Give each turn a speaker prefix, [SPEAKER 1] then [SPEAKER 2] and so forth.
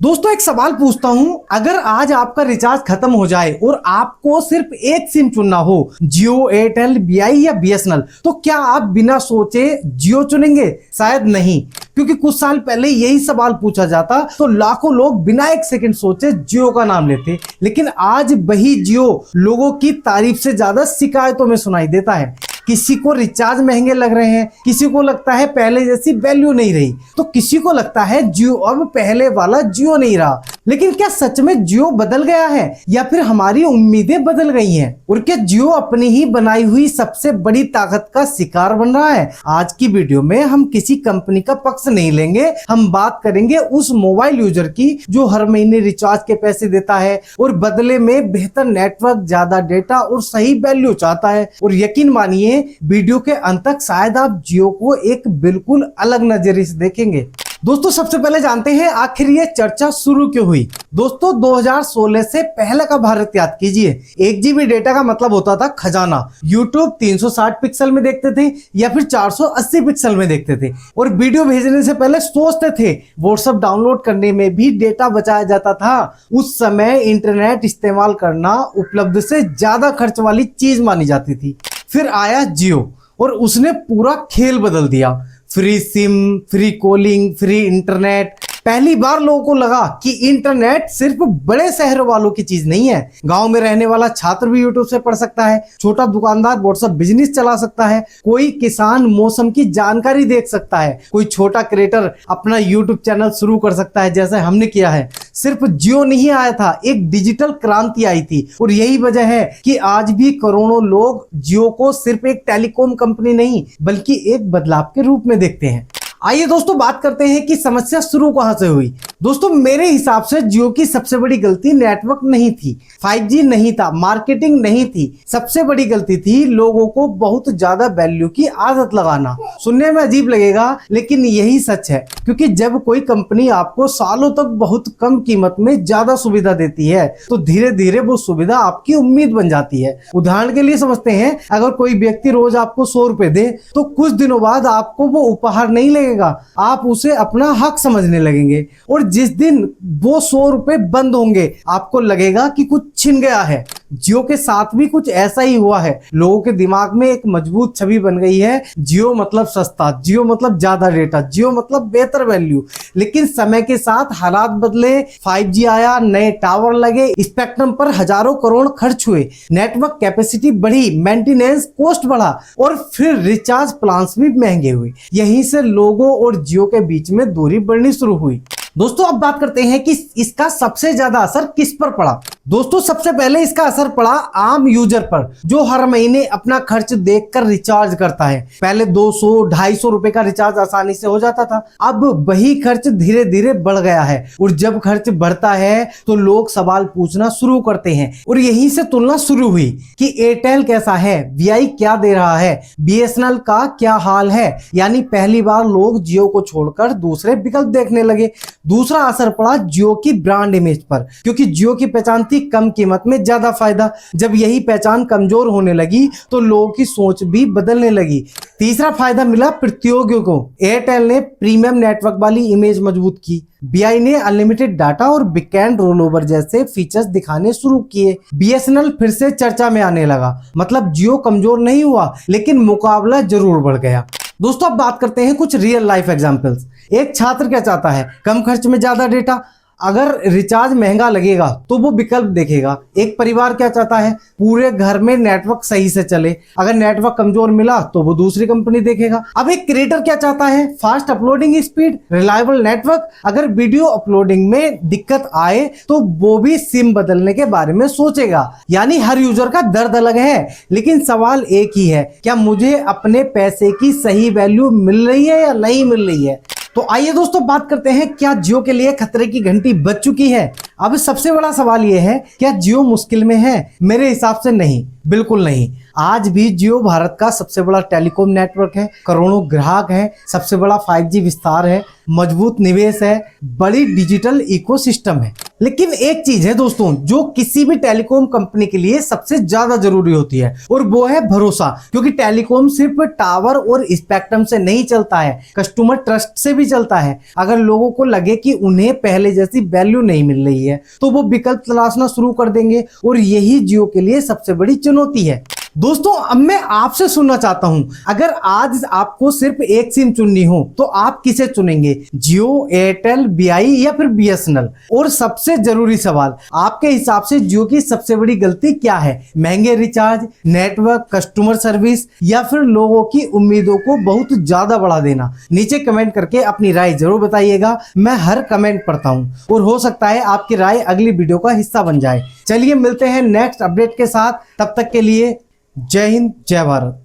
[SPEAKER 1] दोस्तों एक सवाल पूछता हूं, अगर आज आपका रिचार्ज खत्म हो जाए और आपको सिर्फ एक सिम चुनना हो, जियो, एयरटेल, बीआई या बीएसएनएल, तो क्या आप बिना सोचे जियो चुनेंगे? शायद नहीं, क्योंकि कुछ साल पहले यही सवाल पूछा जाता तो लाखों लोग बिना एक सेकंड सोचे जियो का नाम लेते। लेकिन आज वही जियो लोगों की तारीफ से ज्यादा शिकायतों में सुनाई देता है। किसी को रिचार्ज महंगे लग रहे हैं, किसी को लगता है पहले जैसी वैल्यू नहीं रही, तो किसी को लगता है जियो अब पहले वाला जियो नहीं रहा। लेकिन क्या सच में जियो बदल गया है या फिर हमारी उम्मीदें बदल गई हैं? और क्या जियो अपनी ही बनाई हुई सबसे बड़ी ताकत का शिकार बन रहा है? आज की वीडियो में हम किसी कंपनी का पक्ष नहीं लेंगे, हम बात करेंगे उस मोबाइल यूजर की जो हर महीने रिचार्ज के पैसे देता है और बदले में बेहतर नेटवर्क, ज्यादा डेटा और सही वैल्यू चाहता है। और यकीन मानिए वीडियो के अंत तक शायद आप जियो को एक बिल्कुल अलग नजरिए से देखेंगे। दोस्तों सबसे पहले जानते हैं आखिर ये चर्चा शुरू क्यों हुई। दोस्तों 2016 से पहले का भारत याद कीजिए। 1 GB डेटा का मतलब होता था खजाना। यूट्यूब 360 पिक्सल में देखते थे या फिर 480 पिक्सल में देखते थे और वीडियो भेजने से पहले सोचते थे। व्हाट्सएप डाउनलोड करने में भी डेटा बचाया जाता था। उस समय इंटरनेट इस्तेमाल करना उपलब्ध से ज्यादा खर्च वाली चीज मानी जाती थी। फिर आया जियो और उसने पूरा खेल बदल दिया। Free SIM, free calling, free internet. पहली बार लोगों को लगा कि इंटरनेट सिर्फ बड़े शहरों वालों की चीज नहीं है। गांव में रहने वाला छात्र भी यूट्यूब से पढ़ सकता है, छोटा दुकानदार व्हाट्सएप बिजनेस चला सकता है, कोई किसान मौसम की जानकारी देख सकता है, कोई छोटा क्रिएटर अपना यूट्यूब चैनल शुरू कर सकता है जैसे हमने किया है। सिर्फ जियो नहीं आया था, एक डिजिटल क्रांति आई थी। और यही वजह है कि आज भी करोड़ों लोग जियो को सिर्फ एक टेलीकॉम कंपनी नहीं बल्कि एक बदलाव के रूप में देखते हैं। आइए दोस्तों बात करते हैं कि समस्या शुरू कहां से हुई। दोस्तों मेरे हिसाब से जियो की सबसे बड़ी गलती नेटवर्क नहीं थी, 5G नहीं था, मार्केटिंग नहीं थी। सबसे बड़ी गलती थी लोगों को बहुत ज्यादा वैल्यू की आदत लगाना। सुनने में अजीब लगेगा लेकिन यही सच है, क्योंकि जब कोई कंपनी आपको सालों तक बहुत कम कीमत में ज्यादा सुविधा देती है तो धीरे धीरे वो सुविधा आपकी उम्मीद बन जाती है। उदाहरण के लिए समझते हैं, अगर कोई व्यक्ति रोज आपको 100 रुपए दे तो कुछ दिनों बाद आपको वो उपहार नहीं लगेगा, आप उसे अपना हक समझने लगेंगे। और जिस दिन वो 100 रुपए बंद होंगे आपको लगेगा कि कुछ छिन गया है। जियो के साथ भी कुछ ऐसा ही हुआ है। लोगों के दिमाग में एक मजबूत छवि बन गई है, जियो मतलब सस्ता, जियो मतलब ज्यादा डेटा, जियो मतलब बेहतर वैल्यू। लेकिन समय के साथ हालात बदले, 5G आया, नए टावर लगे, स्पेक्ट्रम पर हजारों करोड़ खर्च हुए, नेटवर्क कैपेसिटी बढ़ी, मेंटेनेंस कॉस्ट बढ़ा और फिर रिचार्ज प्लान्स भी महंगे हुए। यहीं से लोगों और जियो के बीच में दूरी बढ़नी शुरू हुई। दोस्तों अब बात करते हैं कि इसका सबसे ज्यादा असर किस पर पड़ा। दोस्तों सबसे पहले इसका असर पड़ा आम यूजर पर, जो हर महीने अपना खर्च देखकर रिचार्ज करता है। पहले 200-250 रुपए का रिचार्ज आसानी से हो जाता था, अब वही खर्च धीरे धीरे बढ़ गया है। और जब खर्च बढ़ता है तो लोग सवाल पूछना शुरू करते हैं और यहीं से तुलना शुरू हुई कि एयरटेल कैसा है, वीआई क्या दे रहा है, बीएसएनएल का क्या हाल है। यानी पहली बार लोग जियो को छोड़कर दूसरे विकल्प देखने लगे। दूसरा असर पड़ा जियो की ब्रांड इमेज पर, क्योंकि जियो की पहचान थी कम कीमत में ज्यादा फायदा। जब यही पहचान कमजोर होने लगी तो लोगों की सोच भी बदलने लगी। तीसरा फायदा मिला प्रतियोगियों को। एयरटेल ने प्रीमियम नेटवर्क वाली इमेज मजबूत की, बीआई ने अनलिमिटेड डाटा और वीकेंड रोल ओवर जैसे फीचर्स दिखाने शुरू किए, बीएसएनएल फिर से चर्चा में आने लगा। मतलब जियो कमजोर नहीं हुआ लेकिन मुकाबला जरूर बढ़ गया। दोस्तों अब बात करते हैं कुछ रियल लाइफ एग्जांपल्स। एक छात्र क्या चाहता है? कम खर्च में ज्यादा डेटा। अगर रिचार्ज महंगा लगेगा तो वो विकल्प देखेगा। एक परिवार क्या चाहता है? पूरे घर में नेटवर्क सही से चले। अगर नेटवर्क कमजोर मिला तो वो दूसरी कंपनी देखेगा। अब एक क्रिएटर क्या चाहता है? Fast uploading speed, reliable network. अगर वीडियो अपलोडिंग में दिक्कत आए तो वो भी सिम बदलने के बारे में सोचेगा। यानी हर यूजर का दर्द अलग है, लेकिन सवाल एक ही है, क्या मुझे अपने पैसे की सही वैल्यू मिल रही है या नहीं मिल रही है? तो आइए दोस्तों बात करते हैं, क्या जियो के लिए खतरे की घंटी बज चुकी है? अब सबसे बड़ा सवाल यह है, क्या जियो मुश्किल में है? मेरे हिसाब से नहीं, बिल्कुल नहीं। आज भी जियो भारत का सबसे बड़ा टेलीकॉम नेटवर्क है, करोड़ों ग्राहक हैं, सबसे बड़ा 5G विस्तार है, मजबूत निवेश है, बड़ी डिजिटल इकोसिस्टम है। लेकिन एक चीज है दोस्तों जो किसी भी टेलीकॉम कंपनी के लिए सबसे ज्यादा जरूरी होती है और वो है भरोसा, क्योंकि टेलीकॉम सिर्फ टावर और स्पेक्ट्रम से नहीं चलता है, कस्टमर ट्रस्ट से भी चलता है। अगर लोगों को लगे कि उन्हें पहले जैसी वैल्यू नहीं मिल रही है तो वो विकल्प तलाशना शुरू कर देंगे और यही जियो के लिए सबसे बड़ी चुनौती है। दोस्तों अब मैं आपसे सुनना चाहता हूं, अगर आज आपको सिर्फ एक सिम चुननी हो तो आप किसे चुनेंगे, जियो, एयरटेल, बीआई या फिर बीएसएनएल? और सबसे जरूरी सवाल, आपके हिसाब से जियो की सबसे बड़ी गलती क्या है, महंगे रिचार्ज, नेटवर्क, कस्टमर सर्विस या फिर लोगों की उम्मीदों को बहुत ज्यादा बढ़ा देना? नीचे कमेंट करके अपनी राय जरूर बताइएगा, मैं हर कमेंट पढ़ता हूं और हो सकता है आपकी राय अगली वीडियो का हिस्सा बन जाए। चलिए मिलते हैं नेक्स्ट अपडेट के साथ, तब तक के लिए जय हिंद, जय भारत।